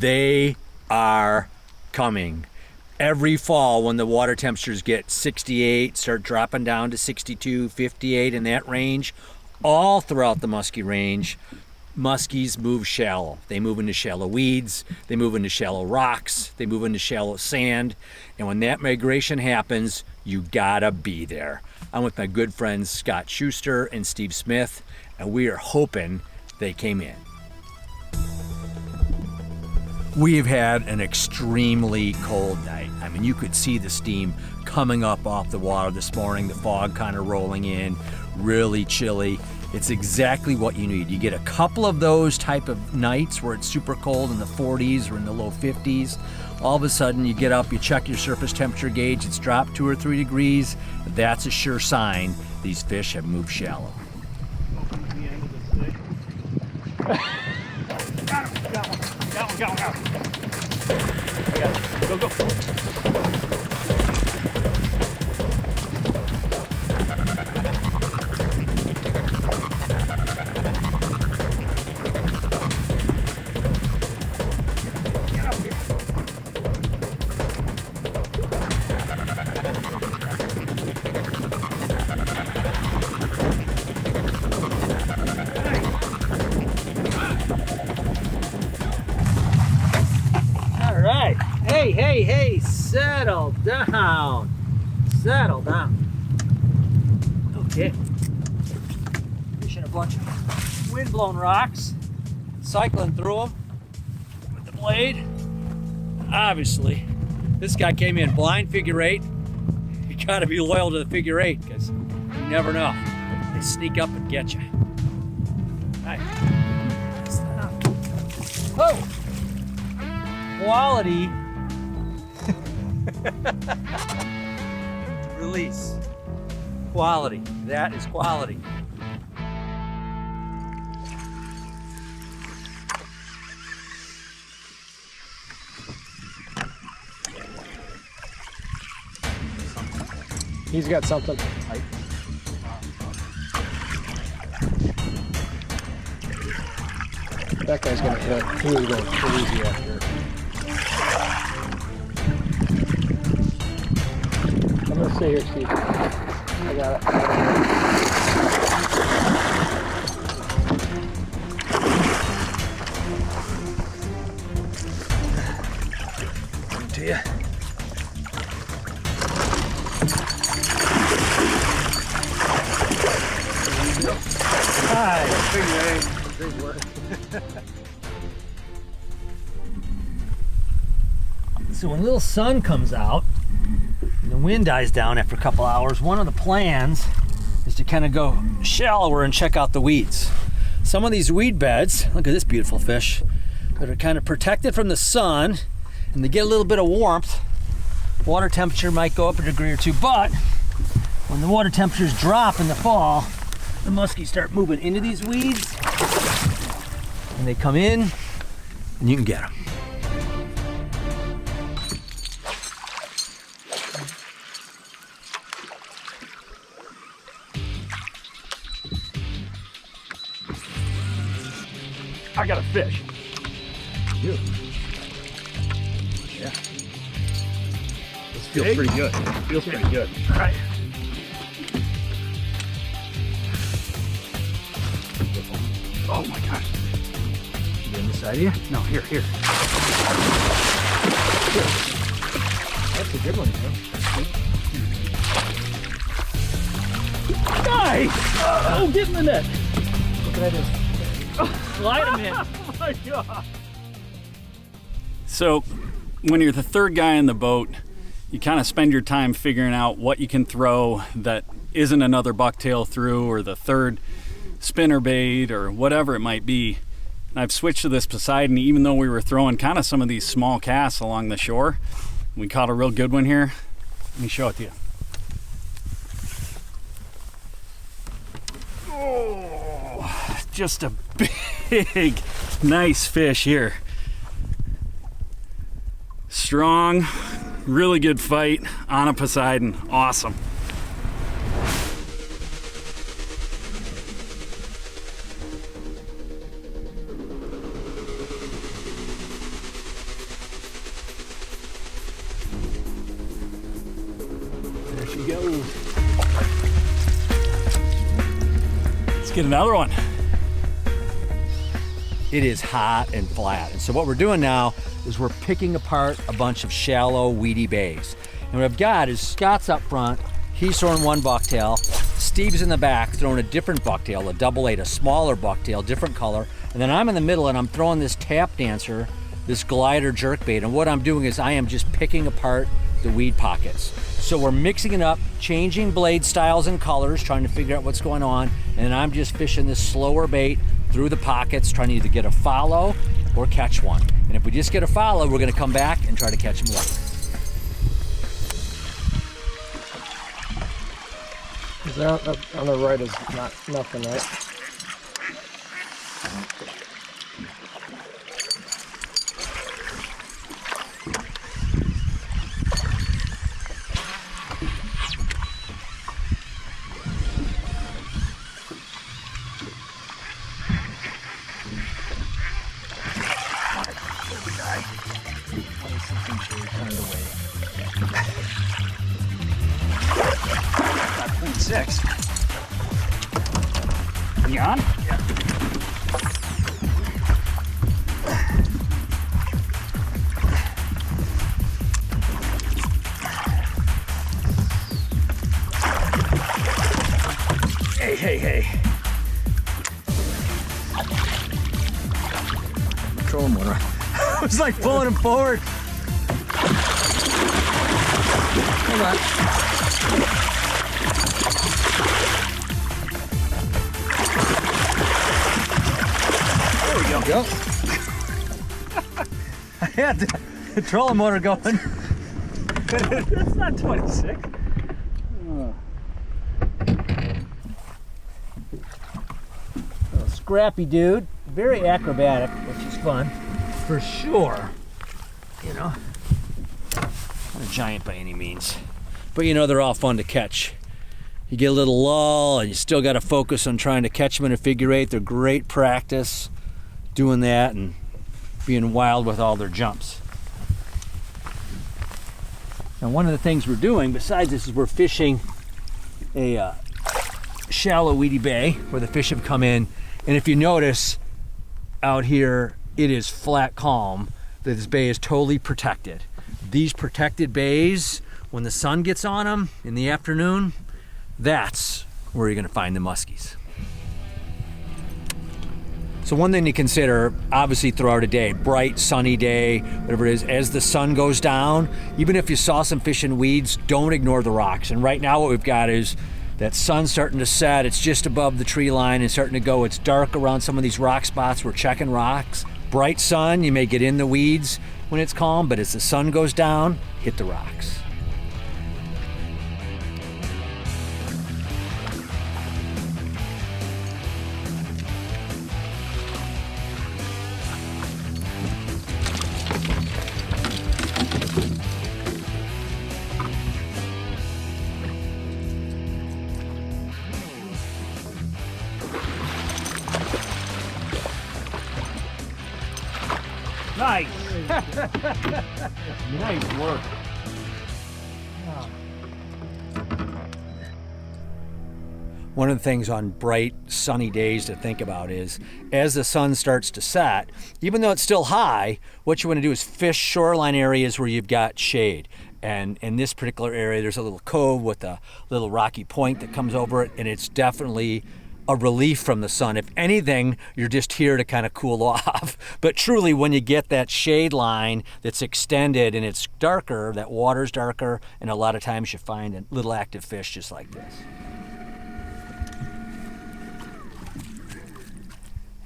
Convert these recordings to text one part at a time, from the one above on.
They are coming. Every fall when the water temperatures get 68, start dropping down to 62, 58 in that range, all throughout the musky range, muskies move shallow. They move into shallow weeds, they move into shallow rocks, they move into shallow sand, and when that migration happens, you gotta be there. I'm with my good friends Scott Schuster and Steve Smith, and we are hoping they came in. We've had an extremely cold night. I mean, you could see the steam coming up off the water this morning, the fog kind of rolling in, really chilly. It's exactly what you need. You get a couple of those type of nights where it's super cold in the 40s or in the low 50s. All of a sudden you get up, you check your surface temperature gauge, it's dropped 2 or 3 degrees. That's a sure sign these fish have moved shallow. Got him. Go. Get up here. Hey, settle down. Okay. Fishing a bunch of wind-blown rocks, cycling through them with the blade. Obviously, this guy came in blind figure 8. You gotta be loyal to the figure 8 because you never know. They sneak up and get you. All right. Oh! Quality. Release. Quality. That is quality. He's got something. That guy's gonna hit. He was going crazy out here. I'm gonna stay here, Steve. I got it. Come to you. Hi, figure 8. Big work. So when a little sun comes out, the wind dies down after a couple hours, one of the plans is to kind of go shallower and check out the weeds. Some of these weed beds, look at this beautiful fish, that are kind of protected from the sun, and they get a little bit of warmth. Water temperature might go up a degree or 2, but when the water temperatures drop in the fall, the muskies start moving into these weeds, and they come in, and you can get them. I got a fish. You? Yeah. This feels pretty good. Feels pretty good. All right. Oh my gosh. You on this side of you? No, here. That's a good one, man. Nice! Oh, get in the net. Look at that. Slide him in. Oh my God. So when you're the third guy in the boat, you kind of spend your time figuring out what you can throw that isn't another bucktail through or the third spinner bait or whatever it might be. And I've switched to this Poseidon even though we were throwing kind of some of these small casts along the shore. We caught a real good one here. Let me show it to you. Oh, just a big, nice fish here. Strong, really good fight on a Poseidon. Awesome. get another one. It is hot and flat. And so what we're doing now is we're picking apart a bunch of shallow, weedy bays. And what I've got is Scott's up front, he's throwing one bucktail, Steve's in the back throwing a different bucktail, a double eight, a smaller bucktail, different color. And then I'm in the middle and I'm throwing this tap dancer, this glider jerkbait. And what I'm doing is I am just picking apart the weed pockets. So we're mixing it up, changing blade styles and colors, trying to figure out what's going on. And then I'm just fishing this slower bait through the pockets, trying to either get a follow or catch one. And if we just get a follow, we're gonna come back and try to catch them later. Is that on the right is not nothing, right? You on? Yeah. Hey. Trolling motor. I was like pulling him forward. Hold on. Go. I had the trolling motor going. It's not 26. Scrappy dude, very acrobatic, which is fun, for sure. You know, not a giant by any means, but you know they're all fun to catch. You get a little lull, and you still got to focus on trying to catch them in a figure eight. They're great practice doing that and being wild with all their jumps. Now one of the things we're doing besides this is we're fishing a shallow weedy bay where the fish have come in, and if you notice out here it is flat calm. This bay is totally protected. These protected bays, when the sun gets on them in the afternoon, that's where you're going to find the muskies. So one thing to consider, obviously throughout a day, bright, sunny day, whatever it is, as the sun goes down, even if you saw some fish in weeds, don't ignore the rocks. And right now what we've got is that sun starting to set, it's just above the tree line and starting to go, it's dark around some of these rock spots, we're checking rocks. Bright sun, you may get in the weeds when it's calm, but as the sun goes down, hit the rocks. Nice. Nice work. One of the things on bright, sunny days to think about is as the sun starts to set, even though it's still high, what you want to do is fish shoreline areas where you've got shade. And in this particular area, there's a little cove with a little rocky point that comes over it, and it's definitely a relief from the sun. If anything, you're just here to kind of cool off. But truly, when you get that shade line that's extended and it's darker, that water's darker, and a lot of times you find a little active fish just like this.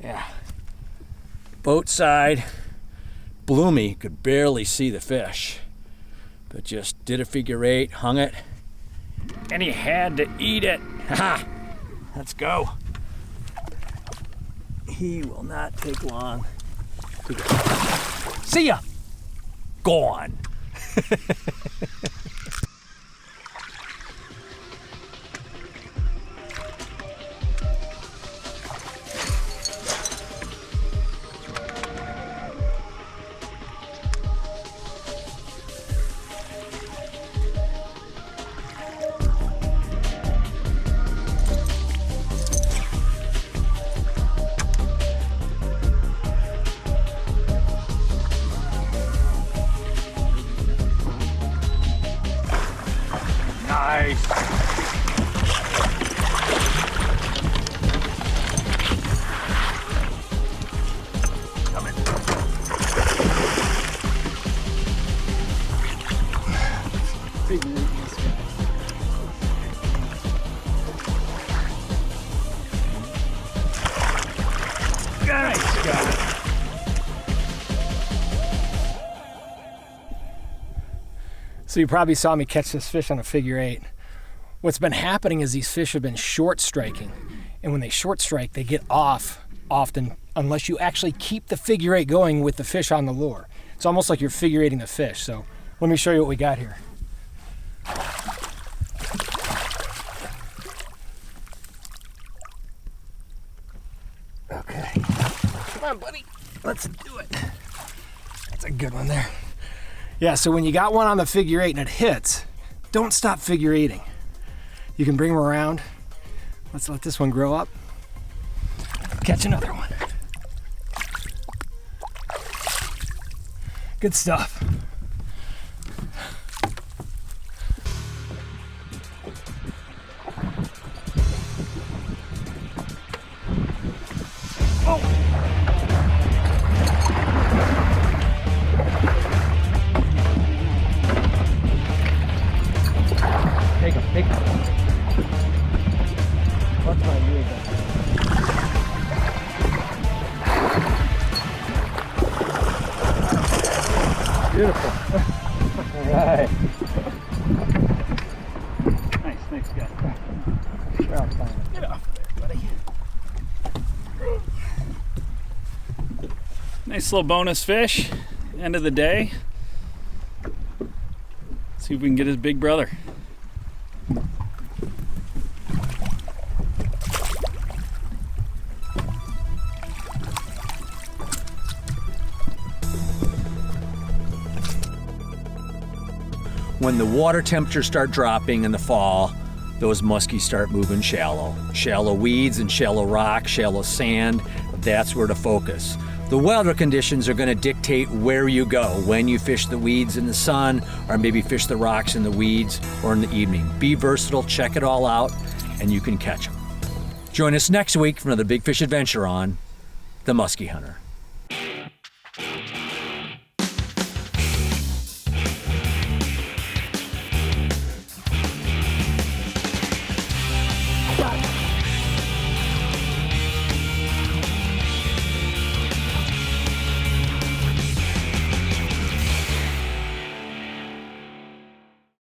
Yeah. Boat side, Bloomy could barely see the fish, but just did a figure eight, hung it, and he had to eat it. Ha! Let's go. He will not take long. See ya. Gone. got it. So you probably saw me catch this fish on a figure 8. What's been happening is these fish have been short striking. And when they short strike, they get off often unless you actually keep the figure 8 going with the fish on the lure. It's almost like you're figure 8ing the fish. So let me show you what we got here. Okay. Come on, buddy. Let's do it. That's a good one there. Yeah, so when you got one on the figure 8 and it hits, don't stop figure 8ing. You can bring them around. Let's let this one grow up. Catch another one. Good stuff. Oh! Take him, take him. What's my mule back there? Beautiful. All right. Nice guy. Get off there, buddy. Nice little bonus fish. End of the day. See if we can get his big brother. When the water temperatures start dropping in the fall, those muskies start moving shallow. Shallow weeds and shallow rock, shallow sand, that's where to focus. The weather conditions are going to dictate where you go, when you fish the weeds in the sun, or maybe fish the rocks in the weeds or in the evening. Be versatile, check it all out, and you can catch them. Join us next week for another big fish adventure on The Musky Hunter.